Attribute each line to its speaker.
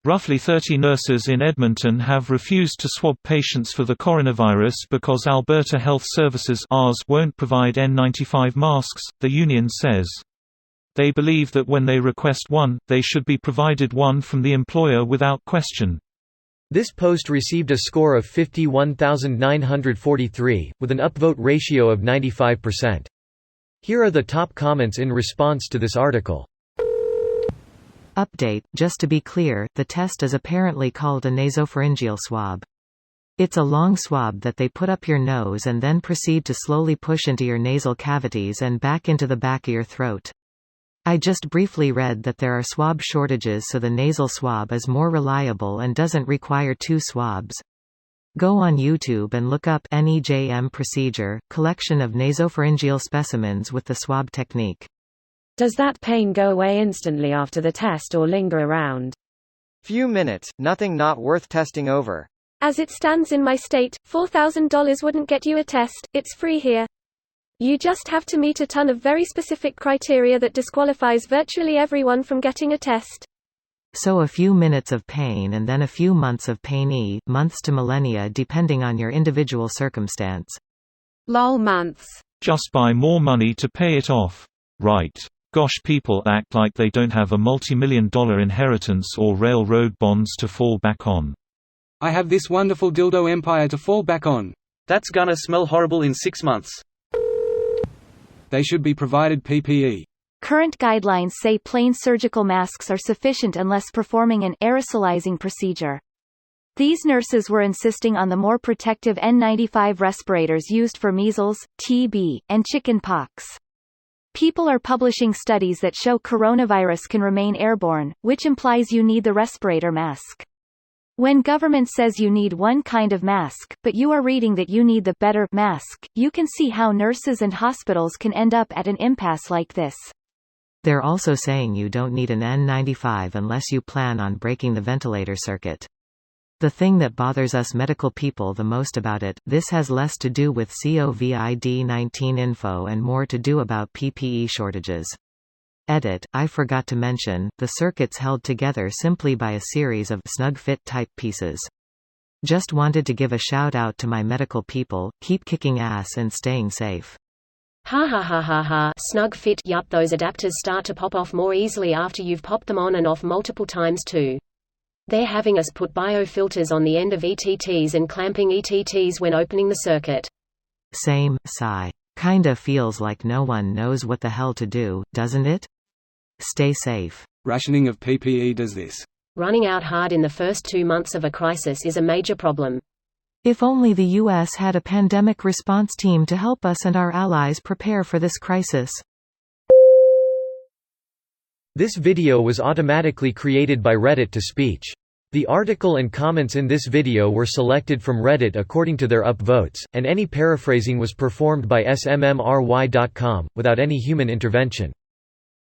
Speaker 1: Roughly 30 nurses in Edmonton have refused to swab patients for the coronavirus because Alberta Health Services won't provide N95 masks, the union says. They believe that when they request one, they should be provided one from the employer without question.
Speaker 2: This post received a score of 51,943, with an upvote ratio of 95%. Here are the top comments in response to this article.
Speaker 3: Update: just to be clear, the test is apparently called a nasopharyngeal swab. It's a long swab that they put up your nose and then proceed to slowly push into your nasal cavities and back into the back of your throat. I just briefly read that there are swab shortages, so the nasal swab is more reliable and doesn't require 2 swabs. Go on YouTube and look up NEJM procedure, collection of nasopharyngeal specimens with the swab technique.
Speaker 4: Does that pain go away instantly after the test or linger around?
Speaker 5: Few minutes, nothing not worth testing over.
Speaker 6: As it stands in my state, $4,000 wouldn't get you a test, it's free here. You just have to meet a ton of very specific criteria that disqualifies virtually everyone from getting a test.
Speaker 3: So a few minutes of pain and then a few months of pain, months to millennia depending on your individual circumstance.
Speaker 4: Lol months.
Speaker 1: Just buy more money to pay it off. Right. Gosh, people act like they don't have a multi-million-dollar inheritance or railroad bonds to fall back on.
Speaker 7: I have this wonderful dildo empire to fall back on.
Speaker 8: That's gonna smell horrible in 6 months.
Speaker 7: They should be provided PPE.
Speaker 9: Current guidelines say plain surgical masks are sufficient unless performing an aerosolizing procedure. These nurses were insisting on the more protective N95 respirators used for measles, TB, and chicken pox. People are publishing studies that show coronavirus can remain airborne, which implies you need the respirator mask. When government says you need one kind of mask, but you are reading that you need the better mask, you can see how nurses and hospitals can end up at an impasse like this.
Speaker 3: They're also saying you don't need an N95 unless you plan on breaking the ventilator circuit. The thing that bothers us medical people the most about it, this has less to do with COVID-19 info and more to do about PPE shortages. Edit: I forgot to mention, the circuit's held together simply by a series of snug fit type pieces. Just wanted to give a shout out to my medical people, keep kicking ass and staying safe.
Speaker 4: Ha ha ha ha ha, snug fit. Yup, those adapters start to pop off more easily after you've popped them on and off multiple times too. They're having us put biofilters on the end of ETTs and clamping ETTs when opening the circuit.
Speaker 3: Same, sigh. Kinda feels like no one knows what the hell to do, doesn't it? Stay safe.
Speaker 7: Rationing of PPE does this.
Speaker 4: Running out hard in the first 2 months of a crisis is a major problem.
Speaker 3: If only the U.S. had a pandemic response team to help us and our allies prepare for this crisis.
Speaker 2: This video was automatically created by Reddit to speech. The article and comments in this video were selected from Reddit according to their upvotes, and any paraphrasing was performed by smmry.com, without any human intervention.